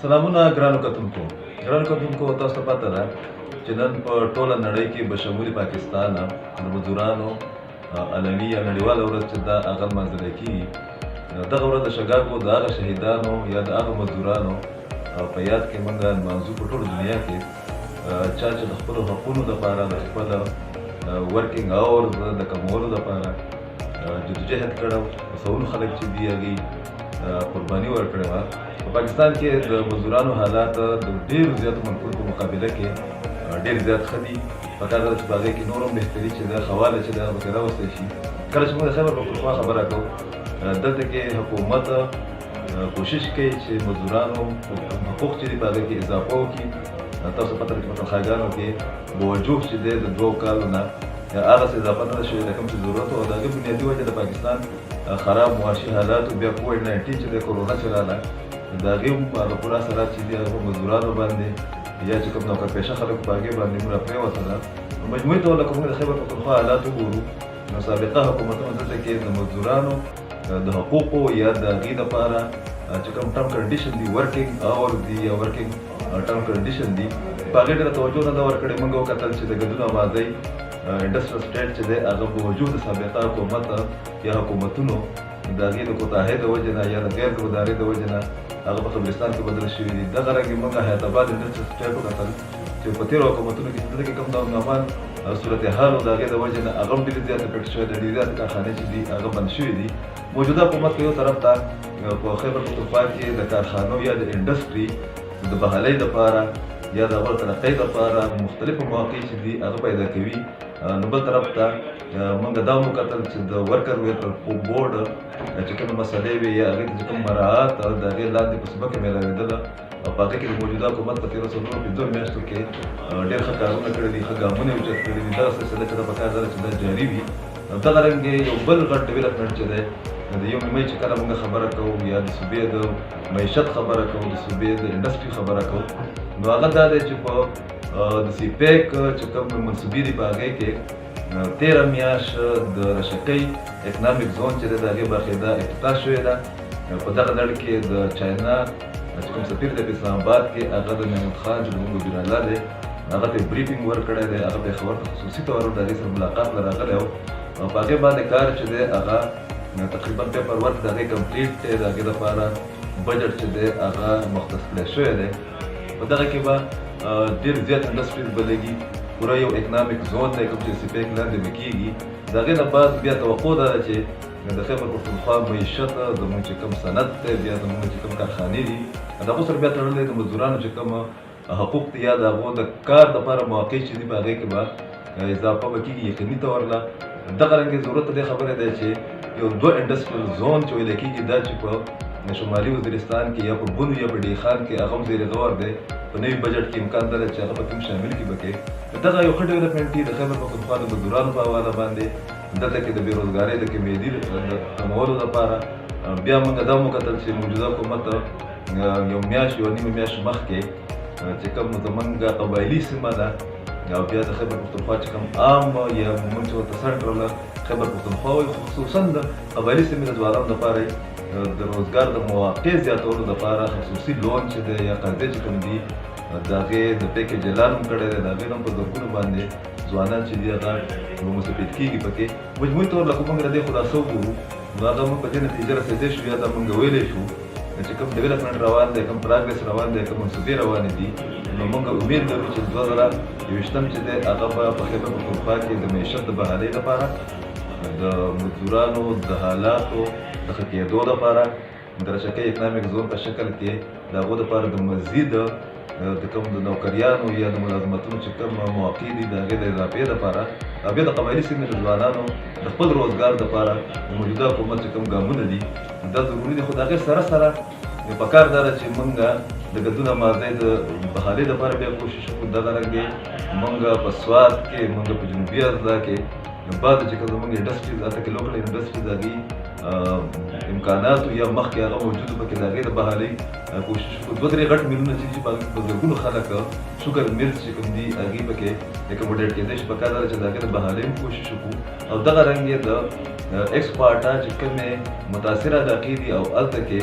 سلامونه ګرانو کتونکو تاسو ته پته ده چې نن په ټوله نړۍ کې بشمول پاکستان د مزدورانو عالمي یا نړیواله ورځ چې دا هغه لمانځل کېږي. دغه ورځ د شګاګو د هغه شهیدانو یا د هغه مزدورانو په یاد کې موږ لمانځو په ټوله دنیا کې، چا چې د خپلو حقونو دپاره د خپل ورکینګ اورز د کمولو دپاره جدوجهد کړی و. په سلونو خلک چې دي هغوی قرباني ورکړې وه. په پاکستان کې د مزدورانو حالات د ډېرو زیاتو ملکونو په مقابله کې ډېر زیات ښه دي. پکار ده چې په هغې کې نور هم بهتري چې ده ښه والی چې ده هغه پکې راوستی شي. کله چې موږ د خیبر پښتونخوا خبره کوو، دلته کې حکومت کوشش کوي چې مزدورانو حقوق چې دي په هغې کې اضافه وکړي. تاسو پته ده چې په تنخواګانو کې بوجوه چې دی د 2 کالو نه هغسې اضافه نه ده شوې د کوم چې ضرورت و. د هغې بنیادي وجه د پاکستان خراب معاشي حالاتو، بیا کووډ-19 چې دی کرونا چې راغله، د هغې هم هغه پوره اثرات چې دي هغه په مزدورانو باندې یا چې کوم نوکرپېشه خلک په هغې باندې هم راپرېوته ده. مجموعي ډول که موږ د خیبر پښتونخوا حالات وګورو، نو سابقه حکومتونو دلته کې د مزدورانو د حقوقو یا د هغې دپاره چې کوم ټرم کنډیشن دي، ورکینګ اورز دي یا ورکینګ ټرم کنډیشن دي، په هغې ډېره توجه نه ده ورکړې. موږ وکتل چې د ګډون آبادۍ انډسټریل سټیټ چې دی هغه په وجود د سابقه حکومت یا حکومتونو د هغې د کوتاهۍ د وجې نه یا د غیر ګودارۍ د وجې نه هغه په قبرستان کې بدل شوي دي. دغه رنګې موږ حیات آباد انډسټریل سټیټ وکتل چې په تېرو حکومتونو کې چې دلته کې کوم ډول نامان صورتحال و د هغې د وجې نه هغه هم ډېرې زیات افیکټ شوی دی. ډېرې زیاتې کارخانې چې دي هغه بند شوي دي. موجوده حکومت په یو طرف ته په خیبر پښتونخوا کې د کارخانو یا د انډسټري د بحالۍ دپاره یا د هغو د ترقۍ دپاره مختلفو مواقع چې دي هغه پیدا کوي. نو بل طرف ته موږ دا هم وکتل چې د ورکر ویلفیر بورډ چې کومې مسلې وې یا هغې ته چې کوم مراعات د هغې لاندې په صوبه کې میلاوېدله، په هغې کې د موجوده حکومت په تېرو څلورو 5 میاشتو کې ډېر ښه کارونه کړي دي، ښه ګامونه یې اوچت کړي دي. دغه سلسله چې ده پکار ده چې دا جاري وي. دغه رنګې یو بل غټ ډیولپمنټ چې دی د یو مې چې کله موږ خبره کوو یا د صوبې د معیشت خبره کوو، د صوبې د انډسټري خبره کوو، نو هغه دا دی چې په د سی پیک چې کوم منصوبې دي په هغې کې 13 میاشت د رشقۍ اکنامک زون چې دی د هغې باقاعده افتتاح شوې ده. په دغه لړ کې د چاینا چې کوم سفیر دی په اسلام آباد کې هغه د محمود خان چې زموږ وزیراعلی دی هغه ته بریفینګ ورکړی دی. هغه پېښور ته خصوصي طور د هغې سره ملاقات له راغلی و. په هغې باندې کار چې دی هغه تقریبا پیپر ورک د هغې کمپلیټ دی. د هغې دپاره بجټ چې دی هغه مختص کړی شوی دی. په دغه کې به ډېر زیات انډسټریز به لګي. پوره یو اکنامک زون دی کوم چې سپیک لاندې به کېږي. د هغې نه بعد بیا توقع دا ده چې د خیبر پښتونخوا معیشت زموږ چې کوم صنعت دی، بیا زموږ چې کوم کارخانې دي، د هغو سره بیا تړلی د مزدورانو چې کوم حقوق دي یا د هغو د کار دپاره مواقع چې دي په هغې کې به اضافه به کېږي یقیني طور له. دغه رنګې ضرورت د دې خبرې دی چې یو 2 انډسټریل زون چې ویلی کېږي دا چې په شمالي وزیرستان کې یا په بنو یا په ډیخان کې هغه هم زیر غور دی. په نوي بجټ کې امکان ده چې هغه په کوم شامل کړي به کې. دغه یو ښه ډیولپمنټ دی د خیبر پښتونخوا د مزدورانو په حواله باندې. دلته کې د بېروزګارۍ د کمیدي د کمولو دپاره بیا موږ دا هم وکتل چې موجوده حکومت یو میاشت یو نیمه میاشت مخکې چې کوم زموږ قبایلي سیمه ده او بیا د خیبر پښتونخوا چې کوم عام یا موږ چې ورته سنټرل خیبر پښتونخوا وایي، خصوصا د قبایلي سیمې د ځوانانو دپاره د روزګار د مواقع زیاتولو دپاره خصوصي لون چې دی یا قرضې چې کوم دي د هغې د پیکیج اعلان هم کړی دی. د هغې نه هم په زرګونو باندې ځوانان چې دي هغه مستفید کېږي پکې. مجموعي طور له خو موږ د دې خلاصه وګورو نو هغه موږ په دې نتیجه رسېدی شو یا دا موږ ویلی شو چې کوم ډیولپمنټ روان دی، کوم پراګرس روان دی، کوم منصوبې روانې دي، نو موږ امید لرو چې 2023 چې دی هغه به په خیبر پښتونخوا کې د معیشت د بحالۍ لپاره، د مزدورانو د حالاتو د ښه کېدو دپاره، د رشقۍ اکنامک زون په شکل کې د هغو دپاره د مزید د کوم د نوکریانو یا د ملازمتونو چې کوم مواقع دي د هغې د اضافې دپاره او بیا د قبایلي سیمې د ځوانانو د خپل روزګار دپاره د موجوده حکومت چې کوم ګامونه دي دا ضروري دي. خو د هغې سره سره پکار دا ده چې موږ د ګډون آبادۍ د بحالۍ دپاره بیا کوشش وکړو. دغه رنګې موږ په سوات کې، موږ په جنوبي اضلاع کې بعد چې کوم زموږ انډسټریز هلته کې لوکل انډسټریز هغوی امکاناتو یا مخکې هغه موجود پکې د هغې د بحالۍ کوشش وکړو. 2-3 غټ میلونه چې په زرګونو خلک شوګر میلز چې کوم دي هغوی پکې اکوموډیټ کېدی شي. پکار دا ده چې د هغې د بحالۍ هم کوشش وکړو او دغه رنګ یې د ایکسپارټه چې کومې متاثره علاقې دي او هلته کې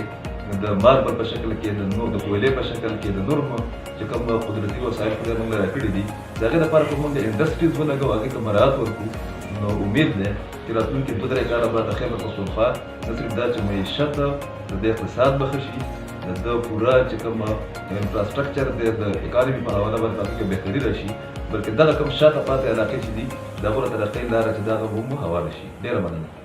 د ماربل په شکل کې د نور د کویلې په شکل کې د نور چې کوم قدرتي وسایل خدای موږ راکړي دي د هغې لپاره که موږ انډسټریز ولګوو هغې ته مراعات ورکړو نو امید دی چې راتلونکي 2-3 کاله بعد د خیبر پښتونخوا نه صرف دا چې معیشت د دې اقتصاد به ښه شي د پوره چې کوم انفراسټرکچر دی د اکانمي په حواله باندې پکې بهتري راشي بلکې دغه کوم شاته پاتې علاقې چې دي د هغو ته ترقۍ لاره چې دغه هم هواره شي. ډېره مننه.